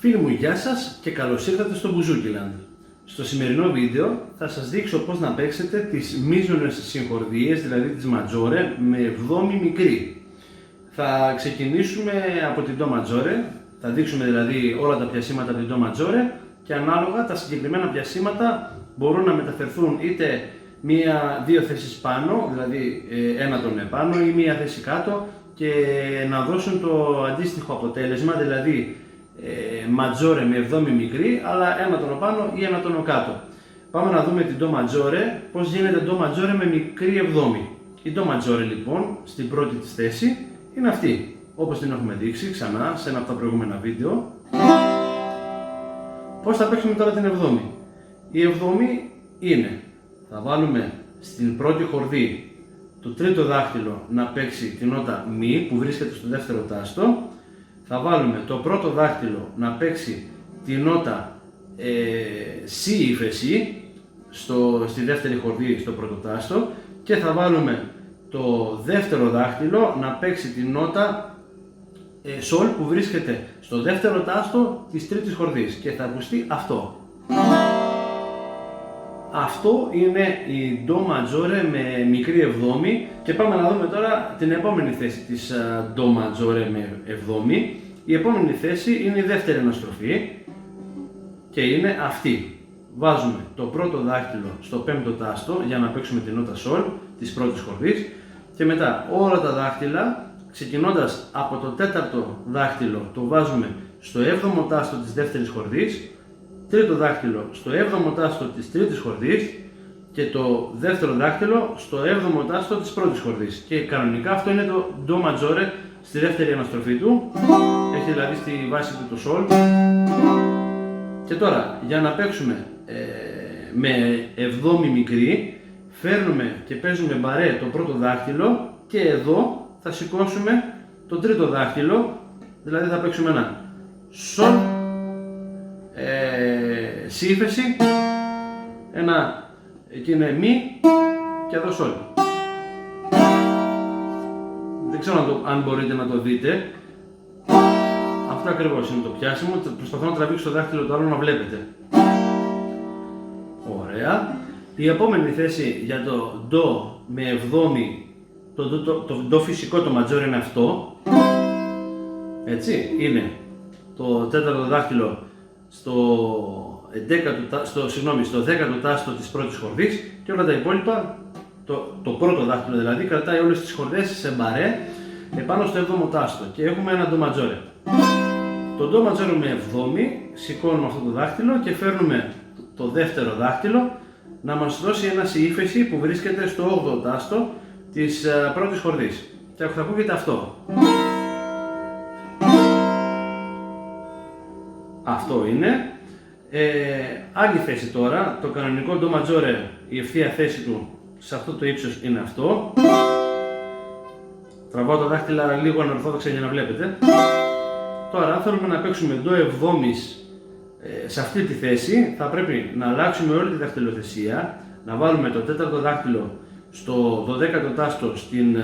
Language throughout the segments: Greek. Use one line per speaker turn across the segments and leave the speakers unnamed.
Φίλοι μου, γεια σας και καλώς ήρθατε στο Μπουζούκιλαντ. Στο σημερινό βίντεο θα σας δείξω πώς να παίξετε τις μείζονες συγχορδίες, δηλαδή τις ματζόρε, με εβδόμη μικρή. Θα ξεκινήσουμε από την ντο ματζόρε, θα δείξουμε δηλαδή όλα τα πιασίματα από την ντο ματζόρε και ανάλογα τα συγκεκριμένα πιασίματα μπορούν να μεταφερθούν είτε μία-δύο θέσεις πάνω, δηλαδή ένα τόνο επάνω ή μία θέση κάτω και να δώσουν το αντίστοιχο αποτέλεσμα, δηλαδή ματζόρε με εβδόμη μικρή, αλλά ένα τόνο πάνω ή ένα τόνο κάτω. Πάμε να δούμε την ντο ματζόρε, πώς γίνεται ντο ματζόρε με μικρή εβδόμη. Η ντο ματζόρε λοιπόν, στην πρώτη της θέση, είναι αυτή, όπως την έχουμε δείξει ξανά σε ένα από τα προηγούμενα βίντεο. Πώς θα παίξουμε τώρα την εβδόμη? Η εβδόμη είναι, θα βάλουμε στην πρώτη χορδή το τρίτο δάχτυλο να παίξει την νότα μη που βρίσκεται στο δεύτερο τάστο. Θα βάλουμε το πρώτο δάχτυλο να παίξει την νότα σι ύφεση στη δεύτερη χορδή στο πρώτο τάστο και θα βάλουμε το δεύτερο δάχτυλο να παίξει την νότα σολ που βρίσκεται στο δεύτερο τάστο της τρίτης χορδής και θα ακουστεί αυτό. Αυτό είναι η ντο ματζόρε με μικρή εβδόμη και πάμε να δούμε τώρα την επόμενη θέση της ντο ματζόρε με εβδόμη. Η επόμενη θέση είναι η δεύτερη αναστροφή και είναι αυτή. Βάζουμε το πρώτο δάχτυλο στο πέμπτο τάστο για να παίξουμε την νότα σολ της πρώτης χορδής και μετά όλα τα δάχτυλα ξεκινώντας από το τέταρτο δάχτυλο το βάζουμε στο έβδομο τάστο της δεύτερης χορδής, τρίτο δάχτυλο στο έβδομο τάστο της τρίτης χορδής και το δεύτερο δάχτυλο στο έβδομο τάστο της πρώτης χορδής. Και κανονικά αυτό είναι το ντο ματζόρε στη δεύτερη αναστροφή του. Έχει δηλαδή στη βάση του το σολ. Και τώρα για να παίξουμε με εβδόμη μικρή φέρνουμε και παίζουμε μπαρέ το πρώτο δάχτυλο και εδώ θα σηκώσουμε το τρίτο δάχτυλο, δηλαδή θα παίξουμε ένα σολ, σι ύφεση, ένα εκεί είναι μη και εδώ σολ. Δεν ξέρω αν μπορείτε να το δείτε. Αυτό ακριβώς είναι το πιάσιμο. Προσπαθώ να τραβήξω το δάχτυλο το άλλο να βλέπετε. Ωραία. Η επόμενη θέση για το ντο με εβδόμη, το ντο φυσικό το ματζόρε είναι αυτό. Έτσι, είναι το τέταρτο δάχτυλο στο 10ο τάστο της πρώτης χορδής και όλα τα υπόλοιπα, το πρώτο δάχτυλο δηλαδή, κρατάει όλες τις χορδές σε μπαρέ επάνω στο 7ο τάστο και έχουμε ένα ντο ματζόρε. Το ντο ματζόρε με εβδόμη, σηκώνουμε αυτό το δάχτυλο και φέρνουμε το δεύτερο δάχτυλο να μας δώσει ένα σι ύφεση που βρίσκεται στο 8ο τάστο της πρώτης χορδής και θα ακούγεται αυτό. Αυτό είναι. Άλλη θέση τώρα, το κανονικό ντο ματζόρε, η ευθεία θέση του σε αυτό το ύψος είναι αυτό. Τραβάω τα δάχτυλα λίγο ανορθόδοξα για να βλέπετε. Τώρα αν θέλουμε να παίξουμε ντο εβδόμης σε αυτή τη θέση θα πρέπει να αλλάξουμε όλη τη δαχτυλοθεσία, να βάλουμε το τέταρτο δάχτυλο στο 12ο τάστο στην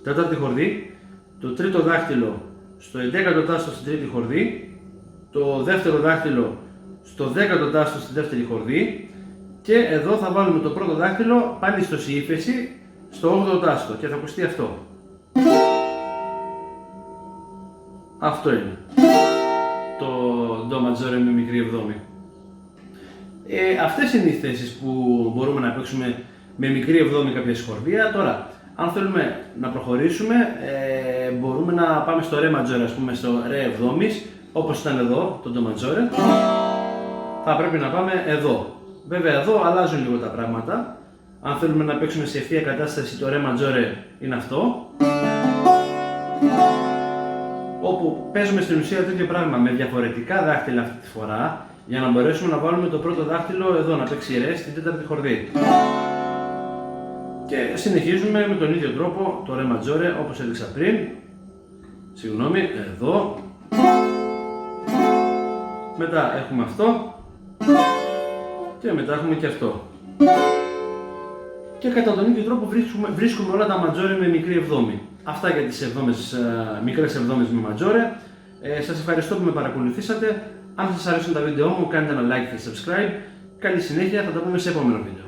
τέταρτη χορδή, το τρίτο δάχτυλο στο 11ο τάστο στην τρίτη χορδή, το δεύτερο δάχτυλο στο 10ο τάστο στη δεύτερη χορδή και εδώ θα βάλουμε το πρώτο δάχτυλο πάλι στο σι ύφεση στο 8ο τάστο και θα ακουστεί αυτό. Αυτό είναι το ντο ματζόρε με μικρή εβδόμη. Αυτές είναι οι θέσεις που μπορούμε να παίξουμε με μικρή εβδόμη κάποια συγχορδία. Τώρα, αν θέλουμε να προχωρήσουμε, μπορούμε να πάμε στο ρε ματζόρε, ας πούμε στο ρε εβδόμης, όπως ήταν εδώ το ντο ματζόρε. Θα πρέπει να πάμε εδώ. Βέβαια εδώ αλλάζουν λίγο τα πράγματα. Αν θέλουμε να παίξουμε σε ευθεία κατάσταση το ρε ματζόρε είναι αυτό. Όπου παίζουμε στην ουσία το ίδιο πράγμα με διαφορετικά δάχτυλα αυτή τη φορά για να μπορέσουμε να βάλουμε το πρώτο δάχτυλο εδώ να παίξει ρε στην τέταρτη χορδή. Και συνεχίζουμε με τον ίδιο τρόπο το ρε ματζόρε όπως έδειξα πριν. Συγγνώμη, εδώ. Μετά έχουμε αυτό και μετά έχουμε και αυτό. Και κατά τον ίδιο τρόπο βρίσκουμε όλα τα ματζόρε με μικρή εβδόμη. Αυτά για τις μικρές εβδόμες με ματζόρε. Σας ευχαριστώ που με παρακολουθήσατε. Αν σας αρέσουν τα βίντεό μου, κάντε ένα like και subscribe. Καλή συνέχεια, θα τα πούμε σε επόμενο βίντεο.